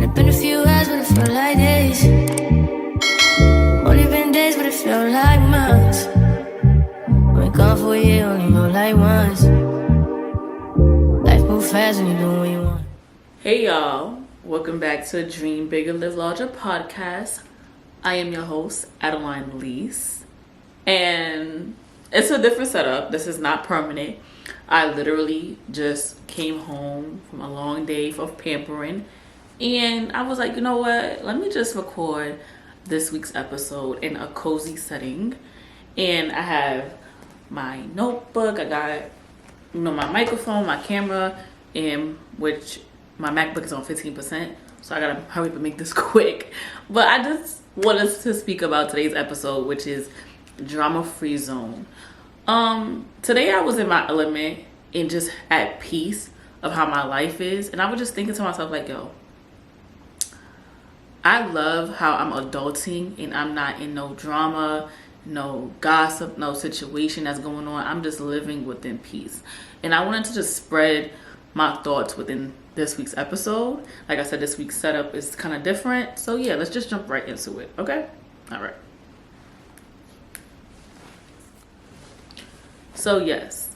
Only been a few hours, but it felt like days. Only been days, but it felt like months. Been gone for a year, only know like once. Life move fast when you do what you want. Hey y'all, welcome back to Dream Bigger, Live Larger podcast. I am your host, Adeline Lys, and it's a different setup. This is not permanent. I literally just came home from a long day of pampering, and I was like, you know what? Let me just record this week's episode in a cozy setting. And I have my notebook, I got my microphone, my camera, and which my MacBook is on 15%, so I gotta hurry up and make this quick. But I just wanted to speak about today's episode, which is drama-free zone. Today I was in my element and just at peace of how my life is, and I was just thinking to myself like, yo, I love how I'm adulting and I'm not in no drama, no gossip, no situation that's going on. I'm just living within peace. And I wanted to just spread my thoughts within this week's episode. Like I said, this week's setup is kind of different. So yeah, let's just jump right into it, okay? All right. So yes,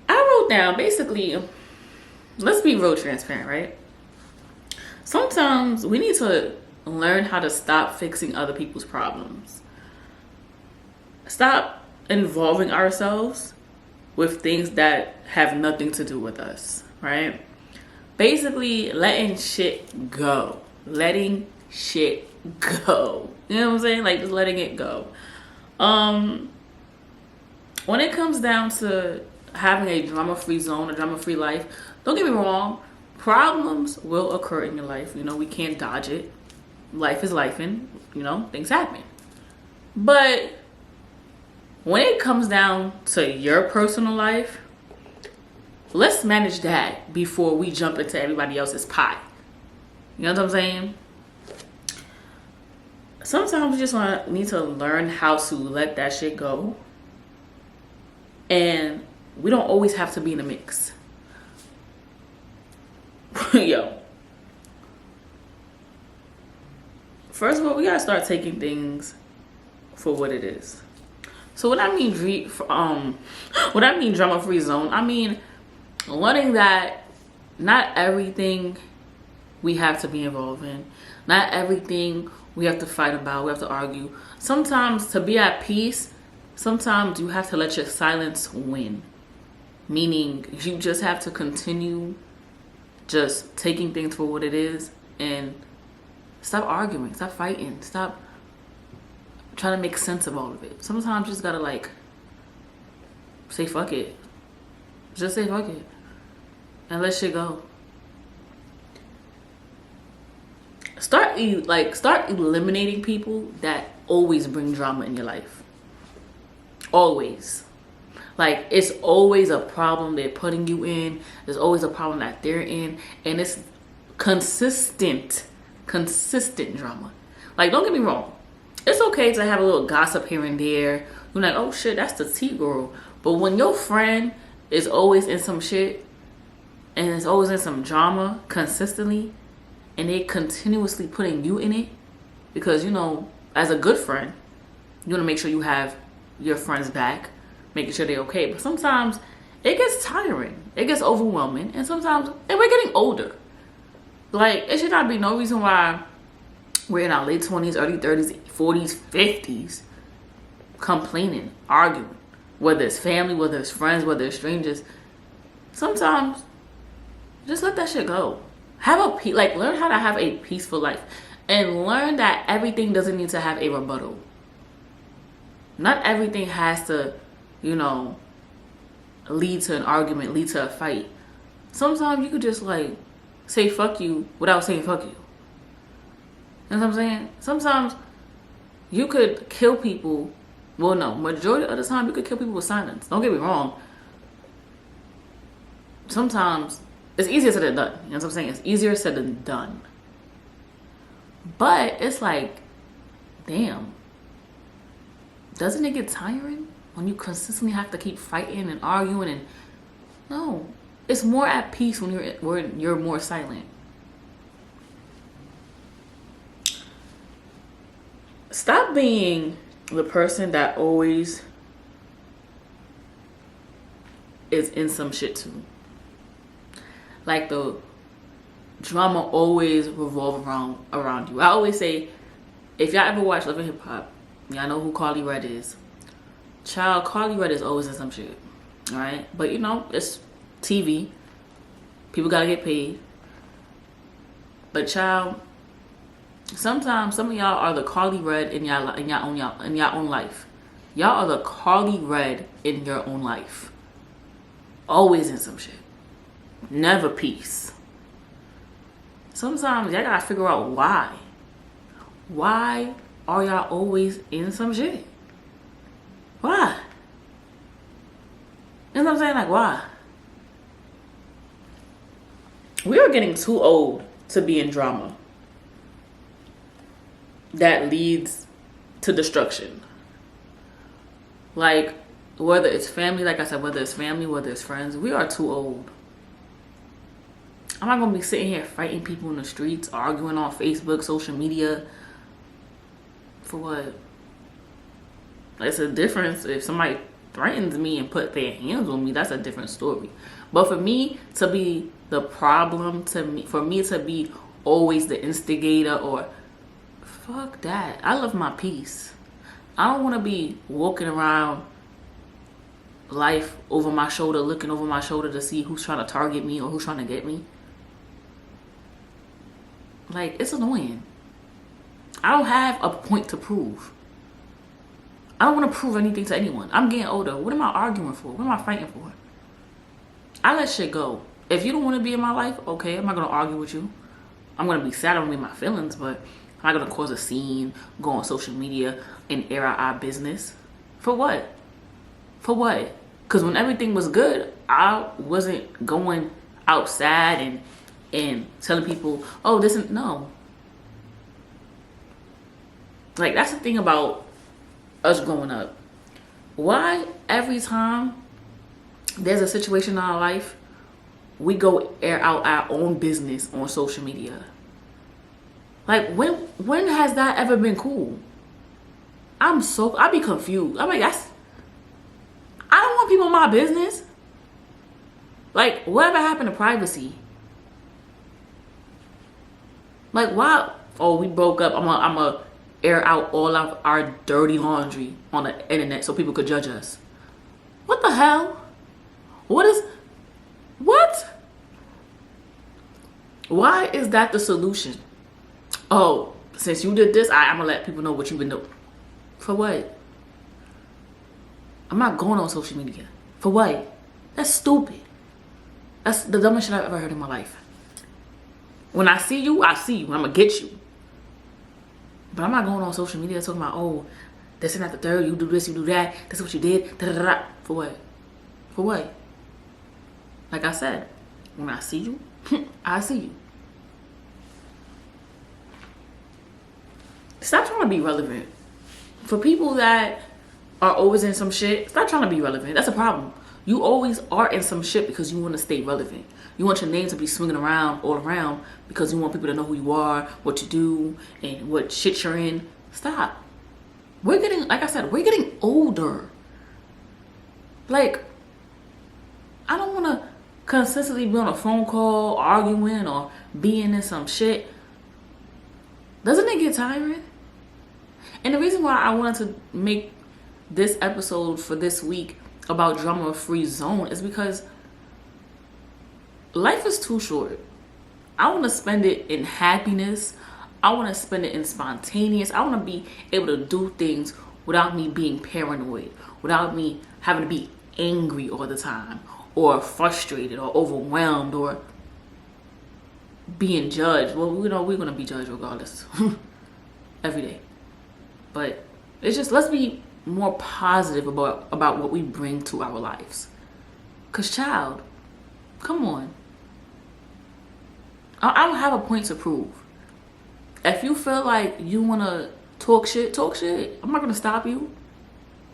I wrote down basically, let's be real transparent, right? Sometimes we need to learn how to stop fixing other people's problems. Stop involving ourselves with things that have nothing to do with us, right? Basically, letting shit go. Letting shit go. You know what I'm saying? Like, just letting it go. When it comes down to having a drama-free zone, a drama-free life, don't get me wrong, problems will occur in your life. You know, we can't dodge it. Life is lifing, you know, things happen. But when it comes down to your personal life, let's manage that before we jump into everybody else's pie. You know what I'm saying? Sometimes we just need to learn how to let that shit go. And we don't always have to be in the mix. Yo. First of all, we gotta start taking things for what it is. So what I mean drama-free zone, I mean learning that not everything we have to be involved in, not everything we have to fight about, we have to argue. Sometimes to be at peace, sometimes you have to let your silence win. Meaning you just have to continue just taking things for what it is and stop arguing, stop fighting, stop trying to make sense of all of it. Sometimes you just gotta like say fuck it. Just say fuck it and let shit go. Start eliminating people that always bring drama in your life. Always. Like, it's always a problem they're putting you in. There's always a problem that they're in, and it's consistent drama. Like, don't get me wrong, it's okay to have a little gossip here and there. You're like, oh shit, that's the tea girl. But when your friend is always in some shit and is always in some drama consistently, and they continuously putting you in it, because, you know, as a good friend, you want to make sure you have your friends back, making sure they're okay. But sometimes it gets tiring, it gets overwhelming, and sometimes, and we're getting older. Like, it should not be no reason why we're in our late 20s, early 30s, 40s, 50s, complaining, arguing, whether it's family, whether it's friends, whether it's strangers. Sometimes, just let that shit go. Learn how to have a peaceful life, and learn that everything doesn't need to have a rebuttal. Not everything has to, you know, lead to an argument, lead to a fight. Sometimes you could just like say fuck you without saying fuck you. You know what I'm saying? Sometimes you could kill people. Well, no, majority of the time you could kill people with silence. Don't get me wrong. Sometimes it's easier said than done. You know what I'm saying? It's easier said than done. But it's like, damn. Doesn't it get tiring when you consistently have to keep fighting and arguing? And no, it's more at peace when you're more silent. stop being the person that always is in some shit too. Like the drama always revolve around you. I always say, if y'all ever watch Love and Hip Hop, y'all know who Carly Red is. Child, Carly Red is always in some shit. Alright? But you know, it's TV. People gotta get paid. But child, sometimes some of y'all are the Carly Red in your own life. Y'all are the Carly Red in your own life. Always in some shit. Never peace. Sometimes y'all gotta figure out why. Why are y'all always in some shit? Why? You know what I'm saying? Like, why? We are getting too old to be in drama that leads to destruction. Like, whether it's family, like I said, whether it's family, whether it's friends, we are too old. I'm not gonna be sitting here fighting people in the streets, arguing on Facebook, social media. For what? It's a difference if somebody threatens me and put their hands on me. That's a different story. But for me to be the problem, for me to be always the instigator, or fuck that. I love my peace. I don't want to be walking around life over my shoulder, looking over my shoulder to see who's trying to target me or who's trying to get me. Like, it's annoying. I don't have a point to prove. I don't want to prove anything to anyone. I'm getting older. What am I arguing for? What am I fighting for? I let shit go. If you don't want to be in my life, okay, I'm not going to argue with you. I'm going to be sad on my feelings, but I'm not going to cause a scene, go on social media, and air out our business. For what? For what? Because when everything was good, I wasn't going outside and telling people, oh, this is, no. Like, that's the thing about us growing up. Why every time there's a situation in our life, we go air out our own business on social media? Like, when has that ever been cool? I be confused. I'm like, I don't want people in my business. Like, whatever happened to privacy? Like, why? Oh, we broke up. I'm a air out all of our dirty laundry on the internet so people could judge us. What the hell? What? Why is that the solution? Oh, since you did this, I'm gonna let people know what you've been doing. For what? I'm not going on social media. For what? That's stupid. That's the dumbest shit I've ever heard in my life. When I see you, and I'm gonna get you. But I'm not going on social media talking about, oh, this and that, the third, you do this, you do that, this is what you did, da da da. For what? For what? Like I said, when I see you, I see you. Stop trying to be relevant. For people that are always in some shit, stop trying to be relevant. That's a problem. You always are in some shit because you want to stay relevant. You want your name to be swinging around all around because you want people to know who you are, what you do, and what shit you're in. Stop. We're getting, like I said, we're getting older. Like, I don't want to consistently be on a phone call arguing or being in some shit. Doesn't it get tiring? And the reason why I wanted to make this episode for this week about drama-free zone is because life is too short. I want to spend it in happiness. I want to spend it in spontaneous. I want to be able to do things without me being paranoid, without me having to be angry all the time, or frustrated, or overwhelmed, or being judged. Well, you know, we're going to be judged regardless. Every day. But it's just, let's be more positive about what we bring to our lives. Because, child, come on. I don't have a point to prove. If you feel like you want to talk shit, talk shit. I'm not going to stop you.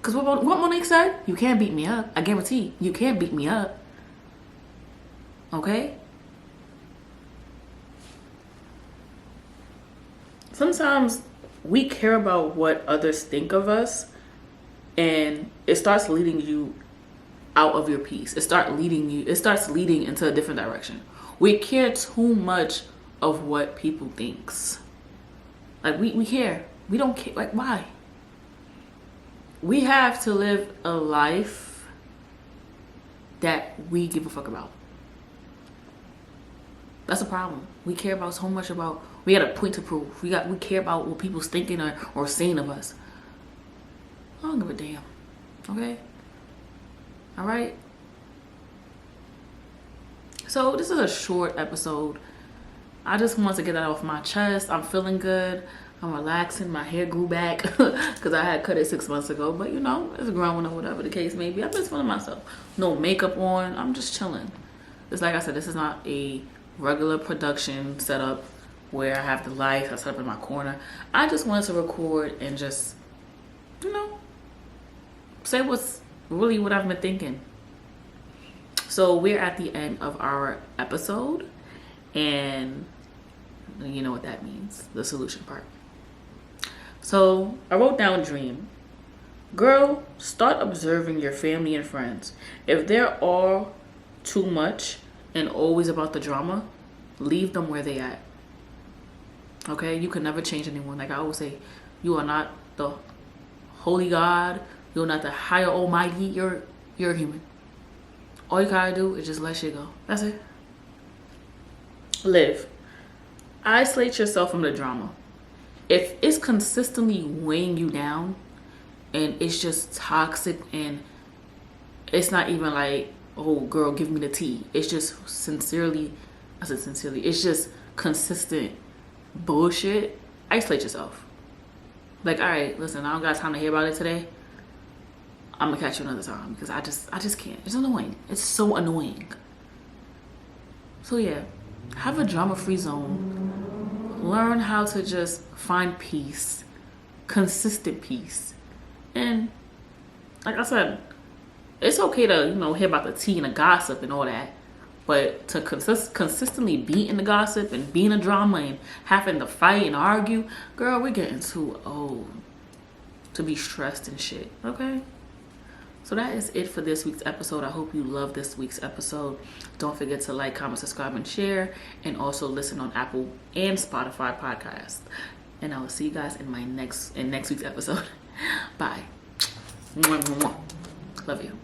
Because what Monique said, you can't beat me up. I guarantee you can't beat me up. Okay? Sometimes we care about what others think of us, and it starts leading you out of your peace. It starts leading into a different direction. We care too much of what people thinks. Like we care. We don't care. Like, why? We have to live a life that we give a fuck about. That's a problem. We care about so much about, we got a point to prove. We care about what people's thinking or saying of us. I don't give a damn. Okay? All right? So this is a short episode. I just want to get that off my chest. I'm feeling good. I'm relaxing. My hair grew back because I had cut it 6 months ago. But you know, it's growing or whatever the case may be. I'm just feeling myself. No makeup on. I'm just chilling. Just like I said, this is not a regular production setup where I have the lights I set up in my corner. I just wanted to record and just, you know, say what's really what I've been thinking. So we're at the end of our episode, and you know what that means, the solution part. So I wrote down dream. Girl, start observing your family and friends. If they're all too much and always about the drama, leave them where they at. Okay? You can never change anyone. Like I always say, you are not the holy God. You're not the higher almighty. You're a human. All you gotta do is just let shit go. That's it. Live. Isolate yourself from the drama. If it's consistently weighing you down and it's just toxic and it's not even like, oh girl, give me the tea. It's just it's just consistent bullshit. Isolate yourself. Like, all right, listen, I don't got time to hear about it today. I'm gonna catch you another time because I just can't. It's annoying. It's so annoying. So yeah, have a drama-free zone. Learn how to just find peace, consistent peace. And like I said, it's okay to, you know, hear about the tea and the gossip and all that, but to consistently be in the gossip and be in the drama and having to fight and argue, girl, we're getting too old to be stressed and shit. Okay? So that is it for this week's episode. I hope you love this week's episode. Don't forget to like, comment, subscribe, and share. And also listen on Apple and Spotify podcasts. And I will see you guys in next week's episode. Bye. Love you.